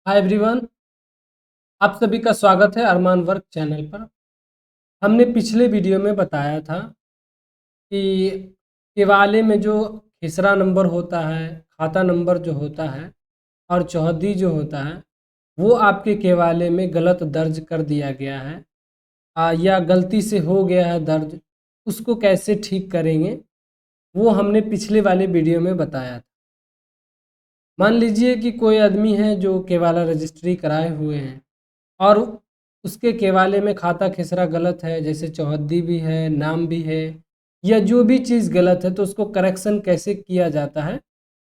Hi everyone, आप सभी का स्वागत है अरमान वर्क चैनल पर। हमने पिछले वीडियो में बताया था कि केवाले में जो खिसरा नंबर होता है, खाता नंबर जो होता है और चौहद्दी जो होता है, वो आपके केवाले में गलत दर्ज कर दिया गया है या गलती से हो गया है दर्ज। उसको कैसे ठीक करेंगे वो हमने पिछले वाले वीडियो में बताया था। मान लीजिए कि कोई आदमी है जो केवाला रजिस्ट्री कराए हुए हैं और उसके केवाले में खाता खिसरा गलत है, जैसे चौहद्दी भी है, नाम भी है या जो भी चीज़ गलत है, तो उसको करेक्शन कैसे किया जाता है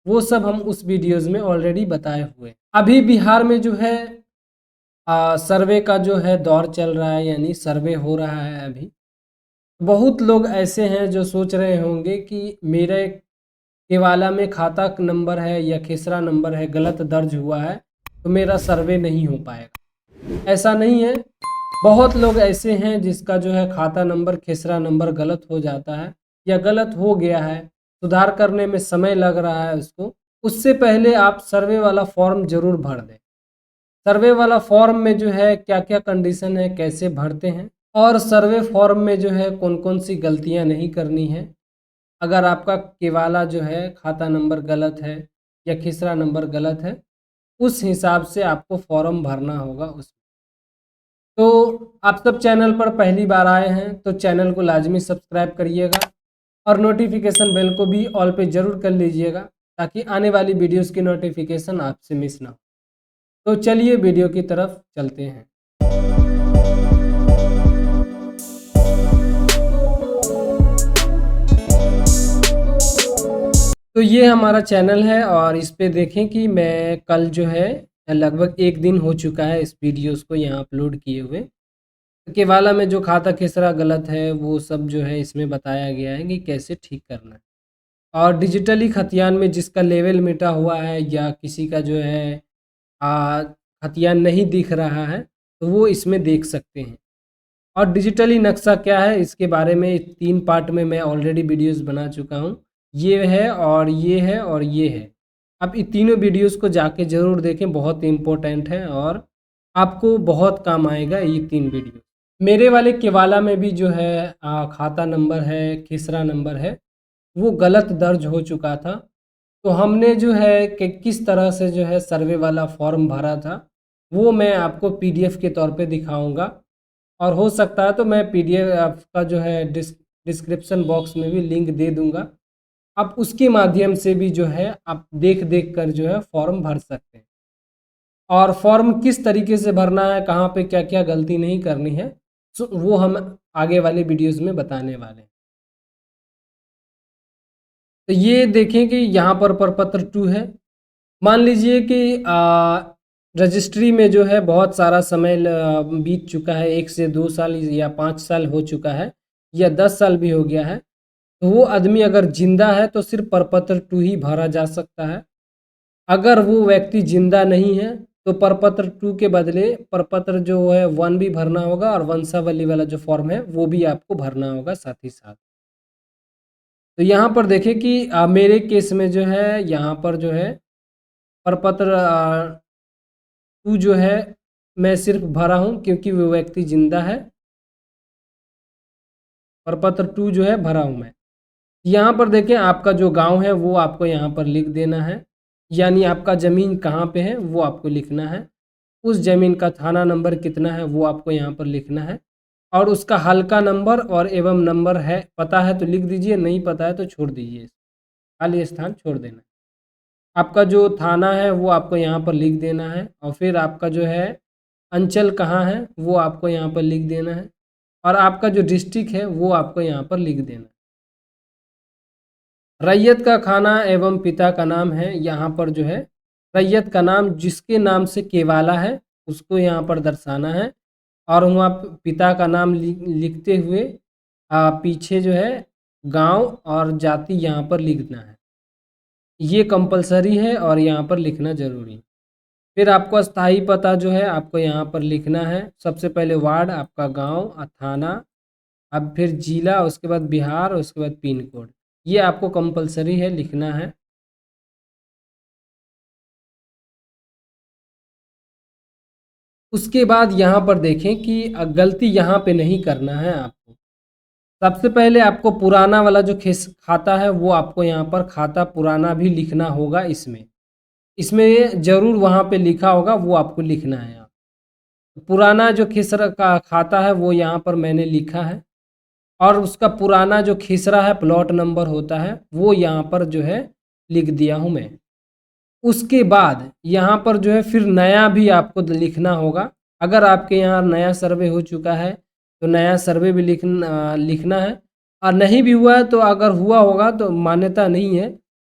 वो सब हम उस वीडियोज़ में ऑलरेडी बताए हुए हैं। अभी बिहार में जो है सर्वे का जो है दौर चल रहा है, यानी सर्वे हो रहा है अभी। बहुत लोग ऐसे हैं जो सोच रहे होंगे कि मेरे केवाला में खाता नंबर है या खिसरा नंबर है गलत दर्ज हुआ है, तो मेरा सर्वे नहीं हो पाएगा। ऐसा नहीं है। बहुत लोग ऐसे हैं जिसका जो है खाता नंबर खिसरा नंबर गलत हो जाता है या गलत हो गया है, सुधार करने में समय लग रहा है उसको। उससे पहले आप सर्वे वाला फॉर्म ज़रूर भर दें। सर्वे वाला फॉर्म में जो है क्या क्या कंडीशन है, कैसे भरते हैं, और सर्वे फॉर्म में जो है कौन कौन सी गलतियां नहीं करनी है। अगर आपका केवाला जो है खाता नंबर गलत है या खिसरा नंबर गलत है, उस हिसाब से आपको फॉर्म भरना होगा। उस तो आप सब चैनल पर पहली बार आए हैं तो चैनल को लाजमी सब्सक्राइब करिएगा और नोटिफिकेशन बेल को भी ऑल पे ज़रूर कर लीजिएगा, ताकि आने वाली वीडियोस की नोटिफिकेशन आपसे मिस ना हो। तो चलिए वीडियो की तरफ चलते हैं। तो ये हमारा चैनल है और इस पे देखें कि मैं कल जो है लगभग एक दिन हो चुका है इस वीडियोस को यहाँ अपलोड किए हुए। केवाला में जो खाता खिसरा गलत है वो सब जो है इसमें बताया गया है कि कैसे ठीक करना है। और डिजिटली खतियान में जिसका लेवल मिटा हुआ है या किसी का जो है खतियान नहीं दिख रहा है, तो वो इसमें देख सकते हैं। और डिजिटली नक्शा क्या है इसके बारे में 3 पार्ट में मैं ऑलरेडी वीडियोस बना चुका हूँ। ये है और ये है और ये है। आप इन तीनों वीडियोस को जाके ज़रूर देखें, बहुत इम्पोर्टेंट है और आपको बहुत काम आएगा ये 3 वीडियो। मेरे वाले केवाला में भी जो है खाता नंबर है, खिसरा नंबर है, वो गलत दर्ज हो चुका था। तो हमने जो है कि किस तरह से जो है सर्वे वाला फॉर्म भरा था, वो मैं आपको पीडीएफ के तौर पे दिखाऊंगा। और हो सकता है तो मैं पीडीएफ का जो है डिस्क्रिप्शन बॉक्स में भी लिंक दे दूंगा। आप उसके माध्यम से भी जो है आप देख देख कर जो है फॉर्म भर सकते हैं। और फॉर्म किस तरीके से भरना है, कहाँ पे क्या क्या गलती नहीं करनी है, वो हम आगे वाले वीडियोस में बताने वाले हैं। तो ये देखें कि यहाँ पर प्रपत्र 2 है। मान लीजिए कि रजिस्ट्री में जो है बहुत सारा समय बीत चुका है, 1 से 2 साल या 5 साल हो चुका है या 10 साल भी हो गया है। तो वो आदमी अगर जिंदा है तो सिर्फ प्रपत्र 2 ही भरा जा सकता है। अगर वो व्यक्ति जिंदा नहीं है तो प्रपत्र 2 के बदले प्रपत्र जो है 1 भी भरना होगा और वंशावली वाला जो फॉर्म है वो भी आपको भरना होगा साथ ही साथ। तो यहाँ पर देखें कि मेरे केस में जो है यहाँ पर जो है प्रपत्र 2 जो है मैं सिर्फ भरा हूँ क्योंकि वो व्यक्ति जिंदा है। प्रपत्र 2 जो है भरा हूँ मैं। यहाँ पर देखें आपका जो गांव है वो आपको यहाँ पर लिख देना है, यानी आपका ज़मीन कहाँ पे है वो आपको लिखना है। उस ज़मीन का थाना नंबर कितना है वो आपको यहाँ पर लिखना है। और उसका हल्का नंबर और एवं नंबर है, पता है तो लिख दीजिए, नहीं पता है तो छोड़ दीजिए, खाली स्थान छोड़ देना। आपका जो थाना है वो आपको यहाँ पर लिख देना है और फिर आपका जो है अंचल कहाँ है वो आपको यहाँ पर लिख देना है और आपका जो डिस्ट्रिक्ट है वो आपको यहाँ पर लिख देना है। रैयत का खाना एवं पिता का नाम है, यहाँ पर जो है रैयत का नाम जिसके नाम से केवाला है उसको यहाँ पर दर्शाना है। और वहाँ पिता का नाम लिखते हुए पीछे जो है गांव और जाति यहाँ पर लिखना है। ये कंपलसरी है और यहाँ पर लिखना ज़रूरी है। फिर आपको स्थायी पता जो है आपको यहाँ पर लिखना है। सबसे पहले वार्ड, आपका गांव, थाना, अब फिर जिला, उसके बाद बिहार, उसके बाद पिन कोड। ये आपको कंपलसरी है, लिखना है। उसके बाद यहाँ पर देखें कि गलती यहाँ पे नहीं करना है आपको। सबसे पहले आपको पुराना वाला जो खाता है वो आपको यहाँ पर खाता पुराना भी लिखना होगा। इसमें ज़रूर वहाँ पे लिखा होगा, वो आपको लिखना है यहाँ। पुराना जो खेसरा का खाता है वो यहाँ पर मैंने लिखा है, और उसका पुराना जो खेसरा है प्लॉट नंबर होता है वो यहाँ पर जो है लिख दिया हूँ मैं। उसके बाद यहाँ पर जो है फिर नया भी आपको लिखना होगा। अगर आपके यहाँ नया सर्वे हो चुका है तो नया सर्वे भी लिखना है, और नहीं भी हुआ है तो अगर हुआ होगा तो मान्यता नहीं है,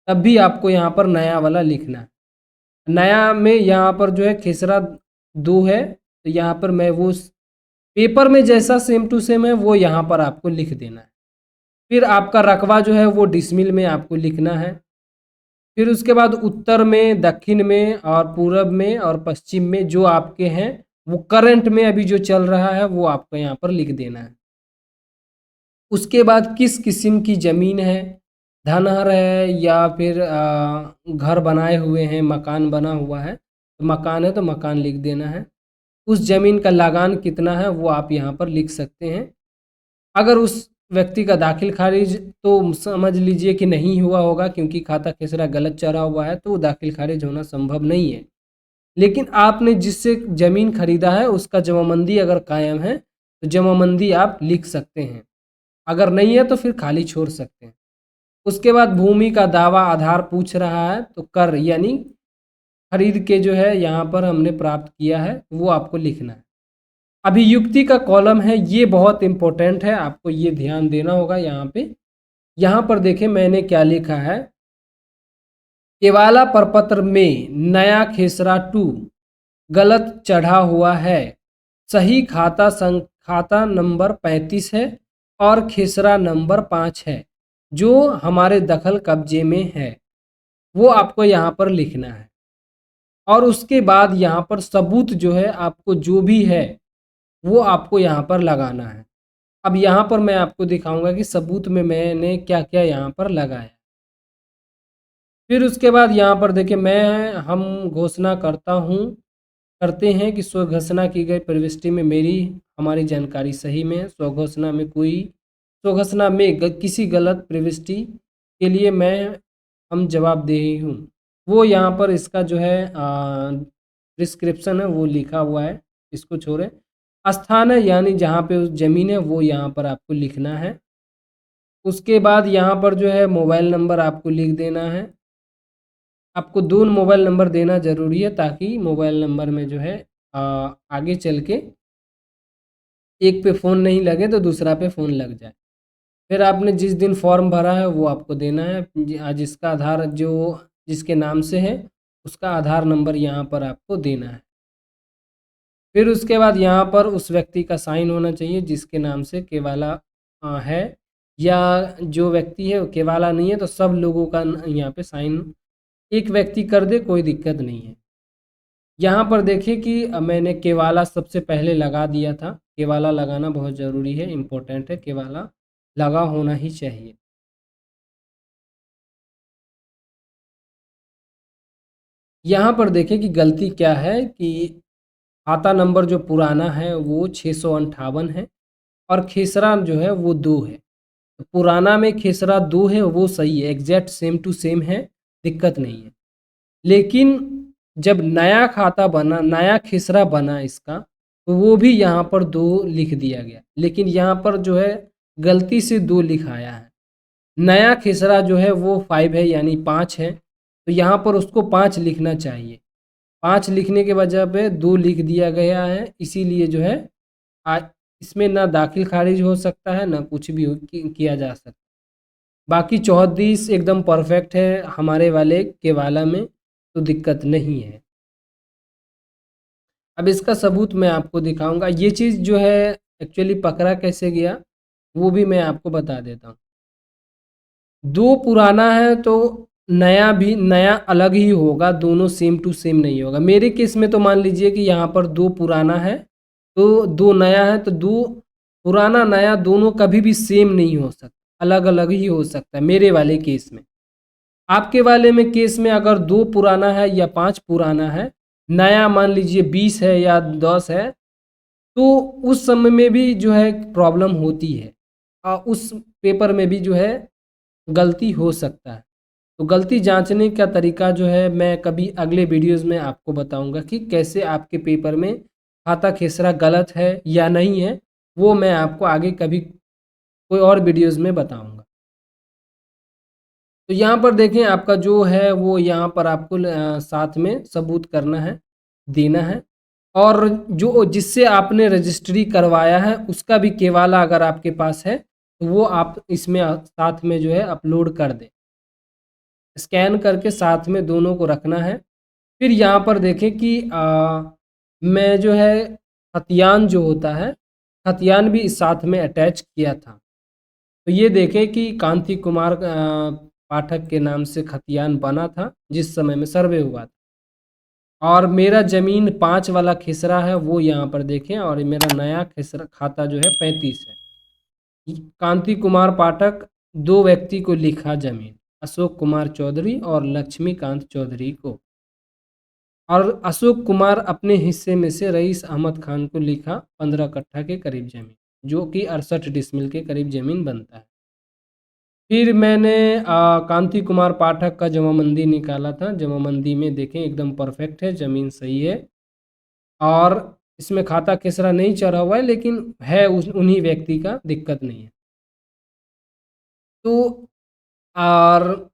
तब भी आपको यहाँ पर नया वाला लिखना है। नया में यहाँ पर जो है खेसरा 2 है, तो यहाँ पर मैं वो पेपर में जैसा सेम टू सेम है वो यहाँ पर आपको लिख देना है। फिर आपका रकबा जो है वो डिसमिल में आपको लिखना है। फिर उसके बाद उत्तर में, दक्षिण में और पूरब में और पश्चिम में जो आपके हैं वो करंट में अभी जो चल रहा है वो आपको यहाँ पर लिख देना है। उसके बाद किस किस्म की ज़मीन है, धनहर है या फिर घर बनाए हुए हैं, मकान बना हुआ है, तो मकान है तो मकान लिख देना है। उस ज़मीन का लगान कितना है वो आप यहाँ पर लिख सकते हैं। अगर उस व्यक्ति का दाखिल खारिज तो समझ लीजिए कि नहीं हुआ होगा, क्योंकि खाता खेसरा गलत चढ़ा हुआ है तो वो दाखिल खारिज होना संभव नहीं है। लेकिन आपने जिससे ज़मीन खरीदा है उसका जमाबंदी अगर कायम है तो जमाबंदी आप लिख सकते हैं, अगर नहीं है तो फिर खाली छोड़ सकते हैं। उसके बाद भूमि का दावा आधार पूछ रहा है, तो कर यानी खरीद के जो है यहाँ पर हमने प्राप्त किया है वो आपको लिखना है। अभियुक्ति का कॉलम है, ये बहुत इंपॉर्टेंट है, आपको ये ध्यान देना होगा। यहाँ पर देखें मैंने क्या लिखा है। केवाला प्रपत्र में नया खेसरा 2 गलत चढ़ा हुआ है, सही खाता नंबर 35 है और खेसरा नंबर 5 है जो हमारे दखल कब्जे में है, वो आपको यहाँ पर लिखना है। और उसके बाद यहाँ पर सबूत जो है आपको जो भी है वो आपको यहाँ पर लगाना है। अब यहाँ पर मैं आपको दिखाऊंगा कि सबूत में मैंने क्या क्या यहाँ पर लगाया। फिर उसके बाद यहाँ पर देखिए हम घोषणा करते हैं कि स्वघोषणा की गई प्रविष्टि में हमारी जानकारी सही में है। स्वघोषणा में किसी गलत प्रविष्टि के लिए हम जवाबदेही हूँ। वो यहाँ पर इसका जो है डिस्क्रिप्शन है वो लिखा हुआ है, इसको छोड़ें। स्थान है यानी जहाँ पे उस ज़मीन है वो यहाँ पर आपको लिखना है। उसके बाद यहाँ पर जो है मोबाइल नंबर आपको लिख देना है। आपको 2 मोबाइल नंबर देना ज़रूरी है ताकि मोबाइल नंबर में जो है आगे चल के एक पे फ़ोन नहीं लगे तो दूसरा पे फ़ोन लग जाए। फिर आपने जिस दिन फॉर्म भरा है वो आपको देना है। जिसका आधार जिसके नाम से है उसका आधार नंबर यहाँ पर आपको देना है। फिर उसके बाद यहाँ पर उस व्यक्ति का साइन होना चाहिए जिसके नाम से केवाला है, या जो व्यक्ति है केवाला नहीं है तो सब लोगों का यहाँ पे साइन एक व्यक्ति कर दे, कोई दिक्कत नहीं है। यहाँ पर देखिए कि मैंने केवाला सबसे पहले लगा दिया था। केवाला लगाना बहुत ज़रूरी है, इम्पोर्टेंट है, केवाला लगा होना ही चाहिए। यहाँ पर देखें कि गलती क्या है कि खाता नंबर जो पुराना है वो 658 है और खेसरा जो है वो 2 है। तो पुराना में खेसरा 2 है वो सही है, एग्जैक्ट सेम टू सेम है, दिक्कत नहीं है। लेकिन जब नया खाता बना, नया खेसरा बना इसका, तो वो भी यहाँ पर 2 लिख दिया गया, लेकिन यहाँ पर जो है गलती से 2 लिखाया है। नया खेसरा जो है वो 5 है यानी 5 है, तो यहाँ पर उसको 5 लिखना चाहिए। 5 लिखने के वजह पे 2 लिख दिया गया है, इसीलिए जो है इसमें ना दाखिल खारिज हो सकता है ना कुछ भी किया जा सकता है। बाकी 34 एकदम परफेक्ट है हमारे वाले केवाला में, तो दिक्कत नहीं है। अब इसका सबूत मैं आपको दिखाऊंगा। ये चीज़ जो है एक्चुअली पकड़ा कैसे गया वो भी मैं आपको बता देता हूँ। 2 पुराना है तो नया अलग ही होगा, दोनों सेम टू सेम नहीं होगा। मेरे केस में तो मान लीजिए कि यहाँ पर 2 पुराना है तो 2 नया है, तो 2 पुराना नया दोनों कभी भी सेम नहीं हो सकता, अलग अलग ही हो सकता है मेरे वाले केस में। आपके वाले में केस में अगर 2 पुराना है या 5 पुराना है नया मान लीजिए 20 है या 10 है, तो उस समय में भी जो है प्रॉब्लम होती है, उस पेपर में भी जो है गलती हो सकता है। तो गलती जांचने का तरीका जो है मैं कभी अगले वीडियोज़ में आपको बताऊंगा कि कैसे आपके पेपर में खाता खेसरा गलत है या नहीं है, वो मैं आपको आगे कभी कोई और वीडियोज़ में बताऊंगा। तो यहाँ पर देखें आपका जो है वो यहाँ पर आपको साथ में सबूत करना है, देना है, और जो जिससे आपने रजिस्ट्री करवाया है उसका भी केवाला अगर आपके पास है तो वो आप इसमें साथ में जो है अपलोड कर दें। स्कैन करके साथ में दोनों को रखना है। फिर यहाँ पर देखें कि मैं जो है खतियान जो होता है, खतियान भी इस साथ में अटैच किया था। तो ये देखें कि कांति कुमार पाठक के नाम से खतियान बना था जिस समय में सर्वे हुआ था, और मेरा ज़मीन 5 वाला खेसरा है वो यहाँ पर देखें, और मेरा नया खेसरा खाता जो है 35 है। कांति कुमार पाठक 2 व्यक्ति को लिखा ज़मीन, अशोक कुमार चौधरी और लक्ष्मीकांत चौधरी को, और अशोक कुमार अपने हिस्से में से रईस अहमद खान को लिखा 15 कट्ठा के करीब ज़मीन, जो कि 68 डिसमिल के करीब ज़मीन बनता है। फिर मैंने कांति कुमार पाठक का जमाबंदी निकाला था। जमाबंदी में देखें एकदम परफेक्ट है, ज़मीन सही है, और इसमें खाता खेसरा नहीं चढ़ा हुआ है, लेकिन है उन्हीं व्यक्ति का, दिक्कत नहीं है। तो और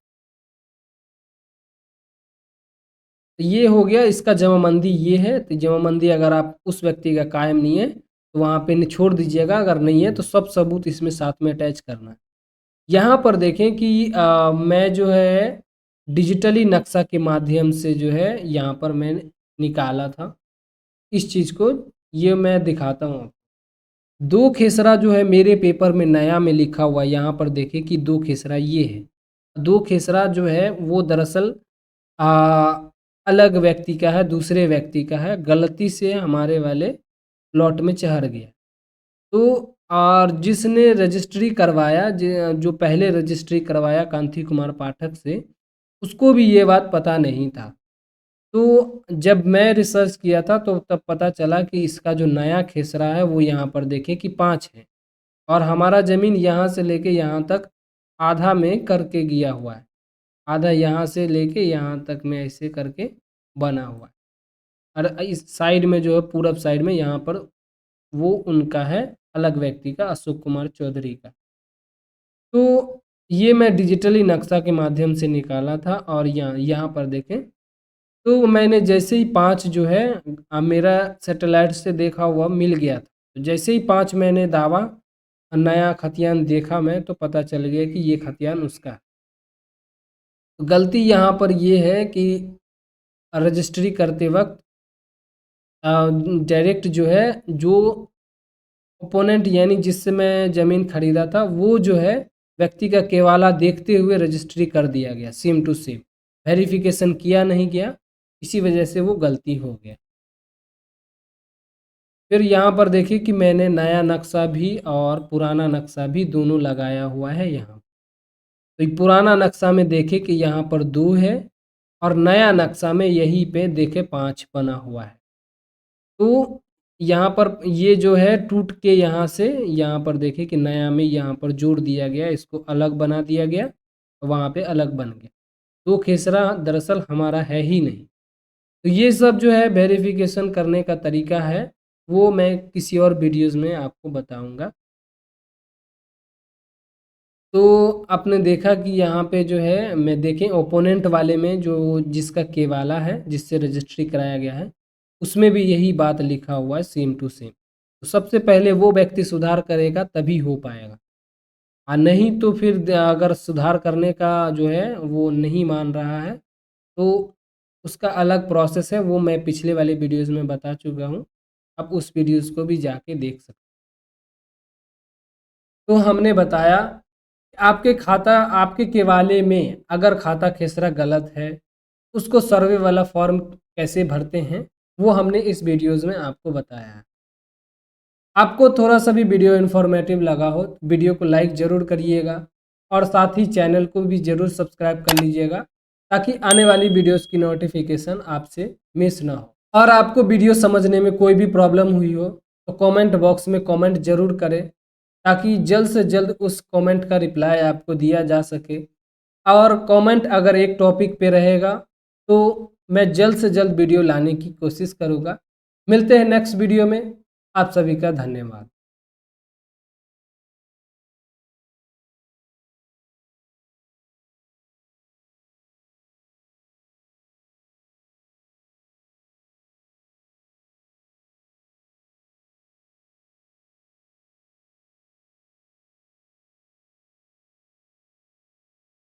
ये हो गया, इसका जमाबंदी ये है। तो जमाबंदी अगर आप उस व्यक्ति का कायम नहीं है तो वहाँ पे छोड़ दीजिएगा, अगर नहीं है तो सब सबूत इसमें साथ में अटैच करना है। यहाँ पर देखें कि मैं जो है डिजिटली नक्शा के माध्यम से जो है यहाँ पर मैंने निकाला था इस चीज़ को, ये मैं दिखाता हूँ आपको। 2 खेसरा जो है मेरे पेपर में नया में लिखा हुआ, यहाँ पर देखें कि 2 खेसरा ये है। 2 खेसरा जो है वो दरअसल अलग व्यक्ति का है, दूसरे व्यक्ति का है, गलती से हमारे वाले प्लॉट में चढ़ गया। तो और जिसने रजिस्ट्री करवाया, जो पहले रजिस्ट्री करवाया कांति कुमार पाठक से, उसको भी ये बात पता नहीं था। तो जब मैं रिसर्च किया था तो तब पता चला कि इसका जो नया खेसरा है वो यहाँ पर देखें कि 5 है, और हमारा ज़मीन यहाँ से लेके यहाँ तक आधा में करके गया हुआ है, आधा यहाँ से लेके यहाँ तक में ऐसे करके बना हुआ है, और इस साइड में जो है पूरब साइड में यहाँ पर वो उनका है, अलग व्यक्ति का, अशोक कुमार चौधरी का। तो ये मैं डिजिटली नक्शा के माध्यम से निकाला था, और यहाँ पर देखें तो मैंने जैसे ही 5 जो है मेरा सैटेलाइट से देखा हुआ मिल गया था। तो जैसे ही 5 मैंने दावा नया खतियान देखा मैं, तो पता चल गया कि ये खतियान उसका है। तो गलती यहाँ पर ये है कि रजिस्ट्री करते वक्त डायरेक्ट जो है, जो ओपोनेंट यानी जिससे मैं ज़मीन खरीदा था, वो जो है व्यक्ति का केवाला देखते हुए रजिस्ट्री कर दिया गया, सेम टू सेम, वेरिफिकेशन किया नहीं गया, इसी वजह से वो गलती हो गया। फिर यहाँ पर देखिए कि मैंने नया नक्शा भी और पुराना नक्शा भी दोनों लगाया हुआ है यहाँ। तो पुराना नक्शा में देखें कि यहाँ पर 2 है, और नया नक्शा में यहीं पे देखें 5 बना हुआ है। तो यहाँ पर ये जो है टूट के यहाँ से यहाँ पर देखें कि नया में यहाँ पर जोड़ दिया गया, इसको अलग बना दिया गया, वहाँ पे अलग बन गया। तो खेसरा दरअसल हमारा है ही नहीं। तो ये सब जो है वेरिफिकेशन करने का तरीका है, वो मैं किसी और वीडियोज़ में आपको बताऊँगा। तो आपने देखा कि यहाँ पे जो है मैं देखें ओपोनेंट वाले में जो जिसका केवाला है, जिससे रजिस्ट्री कराया गया है, उसमें भी यही बात लिखा हुआ है, सेम टू सेम। तो सबसे पहले वो व्यक्ति सुधार करेगा तभी हो पाएगा, और नहीं तो फिर अगर सुधार करने का जो है वो नहीं मान रहा है तो उसका अलग प्रोसेस है, वो मैं पिछले वाले वीडियोज़ में बता चुका हूँ। आप उस वीडियोज़ को भी जाके देख सकते। तो हमने बताया आपके खाता, आपके केवाले में अगर खाता खेसरा गलत है, उसको सर्वे वाला फॉर्म कैसे भरते हैं, वो हमने इस वीडियोज़ में आपको बताया है। आपको थोड़ा सा भी वीडियो इन्फॉर्मेटिव लगा हो तो वीडियो को लाइक ज़रूर करिएगा, और साथ ही चैनल को भी ज़रूर सब्सक्राइब कर लीजिएगा, ताकि आने वाली वीडियोज़ की नोटिफिकेशन आपसे मिस ना हो। और आपको वीडियो समझने में कोई भी प्रॉब्लम हुई हो तो कमेंट बॉक्स में कमेंट ज़रूर करें, ताकि जल्द से जल्द उस कमेंट का रिप्लाई आपको दिया जा सके। और कमेंट अगर एक टॉपिक पे रहेगा तो मैं जल्द से जल्द वीडियो लाने की कोशिश करूँगा। मिलते हैं नेक्स्ट वीडियो में। आप सभी का धन्यवाद।